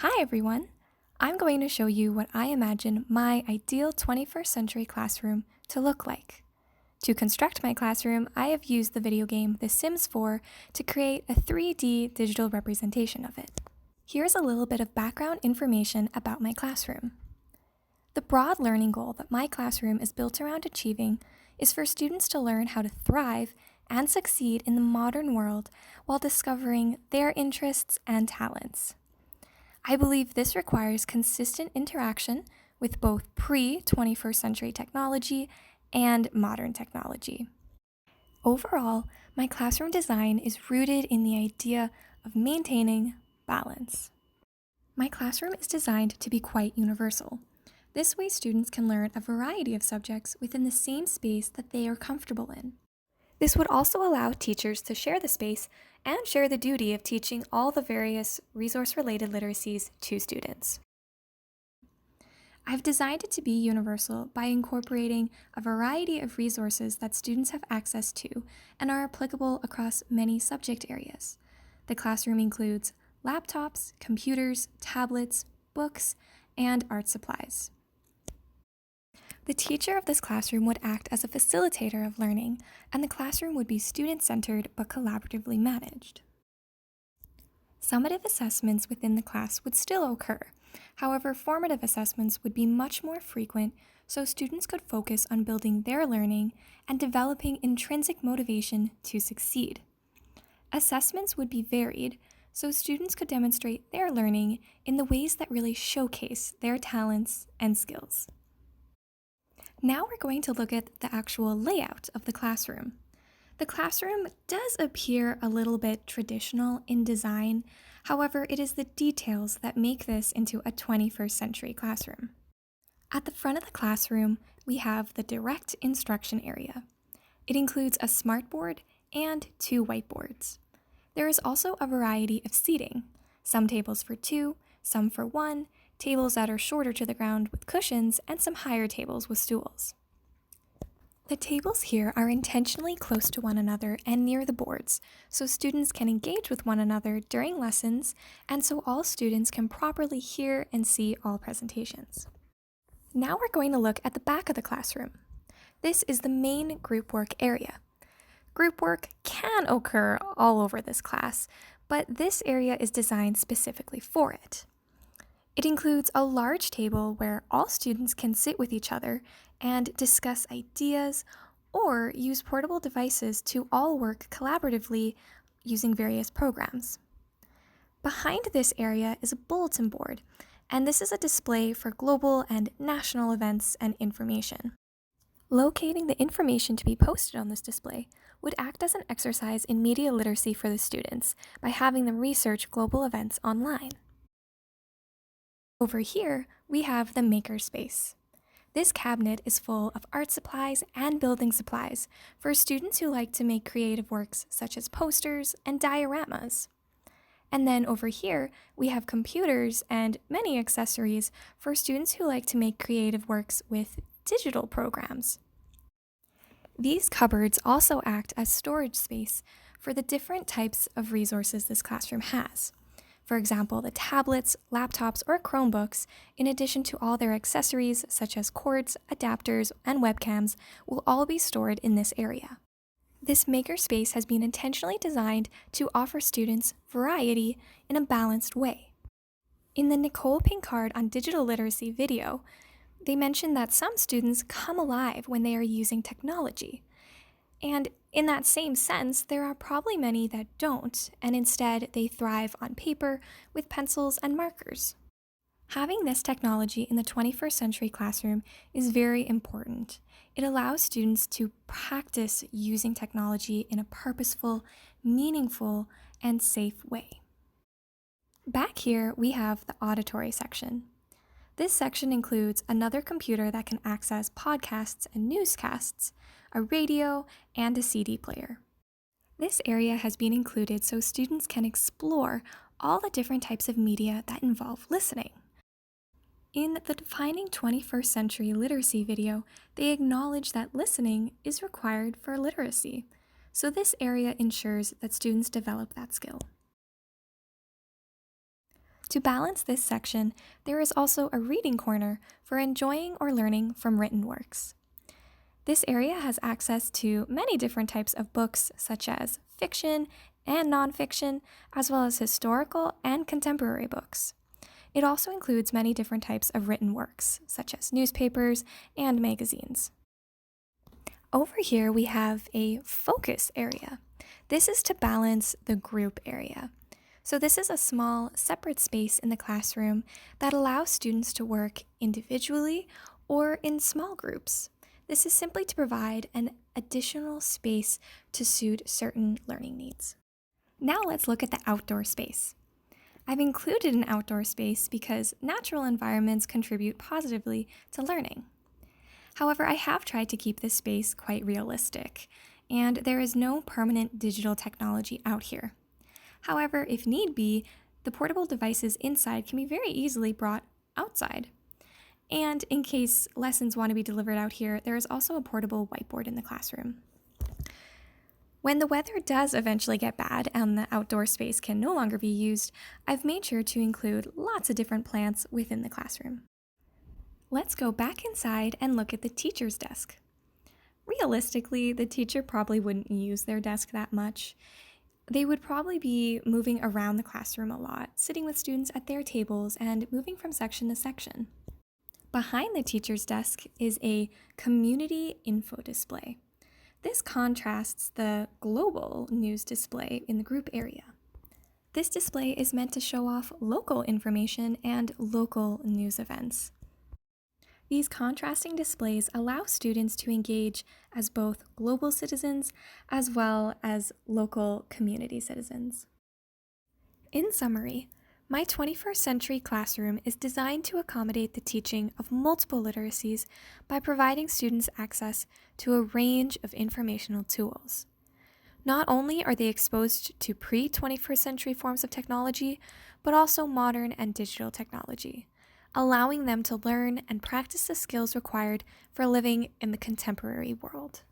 Hi everyone! I'm going to show you what I imagine my ideal 21st century classroom to look like. To construct my classroom, I have used the video game The Sims 4 to create a 3D digital representation of it. Here's a little bit of background information about my classroom. The broad learning goal that my classroom is built around achieving is for students to learn how to thrive and succeed in the modern world while discovering their interests and talents. I believe this requires consistent interaction with both pre-21st century technology and modern technology. Overall, my classroom design is rooted in the idea of maintaining balance. My classroom is designed to be quite universal. This way, students can learn a variety of subjects within the same space that they are comfortable in. This would also allow teachers to share the space and share the duty of teaching all the various resource-related literacies to students. I've designed it to be universal by incorporating a variety of resources that students have access to and are applicable across many subject areas. The classroom includes laptops, computers, tablets, books, and art supplies. The teacher of this classroom would act as a facilitator of learning, and the classroom would be student-centered but collaboratively managed. Summative assessments within the class would still occur. However, formative assessments would be much more frequent, so students could focus on building their learning and developing intrinsic motivation to succeed. Assessments would be varied, so students could demonstrate their learning in the ways that really showcase their talents and skills. Now we're going to look at the actual layout of the classroom. The classroom does appear a little bit traditional in design, however, it is the details that make this into a 21st century classroom. At the front of the classroom, we have the direct instruction area. It includes a smartboard and 2 whiteboards. There is also a variety of seating, some tables for 2, some for 1, tables that are shorter to the ground with cushions, and some higher tables with stools. The tables here are intentionally close to one another and near the boards, so students can engage with one another during lessons, and so all students can properly hear and see all presentations. Now we're going to look at the back of the classroom. This is the main group work area. Group work can occur all over this class, but this area is designed specifically for it. It includes a large table where all students can sit with each other and discuss ideas or use portable devices to all work collaboratively using various programs. Behind this area is a bulletin board, and this is a display for global and national events and information. Locating the information to be posted on this display would act as an exercise in media literacy for the students by having them research global events online. Over here, we have the makerspace. This cabinet is full of art supplies and building supplies for students who like to make creative works such as posters and dioramas. And then over here, we have computers and many accessories for students who like to make creative works with digital programs. These cupboards also act as storage space for the different types of resources this classroom has. For example, the tablets, laptops, or Chromebooks, in addition to all their accessories such as cords, adapters, and webcams, will all be stored in this area. This makerspace has been intentionally designed to offer students variety in a balanced way. In the Nicole Pinkard on Digital Literacy video, they mentioned that some students come alive when they are using technology. And in that same sense, there are probably many that don't, and instead they thrive on paper with pencils and markers. Having this technology in the 21st century classroom is very important. It allows students to practice using technology in a purposeful, meaningful, and safe way. Back here, we have the auditory section. This section includes another computer that can access podcasts and newscasts, a radio, and a CD player. This area has been included so students can explore all the different types of media that involve listening. In the Defining 21st Century Literacy video, they acknowledge that listening is required for literacy, so this area ensures that students develop that skill. To balance this section, there is also a reading corner for enjoying or learning from written works. This area has access to many different types of books, such as fiction and nonfiction, as well as historical and contemporary books. It also includes many different types of written works, such as newspapers and magazines. Over here, we have a focus area. This is to balance the group area. So this is a small, separate space in the classroom that allows students to work individually or in small groups. This is simply to provide an additional space to suit certain learning needs. Now let's look at the outdoor space. I've included an outdoor space because natural environments contribute positively to learning. However, I have tried to keep this space quite realistic, and there is no permanent digital technology out here. However, if need be, the portable devices inside can be very easily brought outside. And in case lessons want to be delivered out here, there is also a portable whiteboard in the classroom. When the weather does eventually get bad and the outdoor space can no longer be used, I've made sure to include lots of different plants within the classroom. Let's go back inside and look at the teacher's desk. Realistically, the teacher probably wouldn't use their desk that much. They would probably be moving around the classroom a lot, sitting with students at their tables and moving from section to section. Behind the teacher's desk is a community info display. This contrasts the global news display in the group area. This display is meant to show off local information and local news events. These contrasting displays allow students to engage as both global citizens as well as local community citizens. In summary, my 21st century classroom is designed to accommodate the teaching of multiple literacies by providing students access to a range of informational tools. Not only are they exposed to pre-21st century forms of technology, but also modern and digital technology, allowing them to learn and practice the skills required for living in the contemporary world.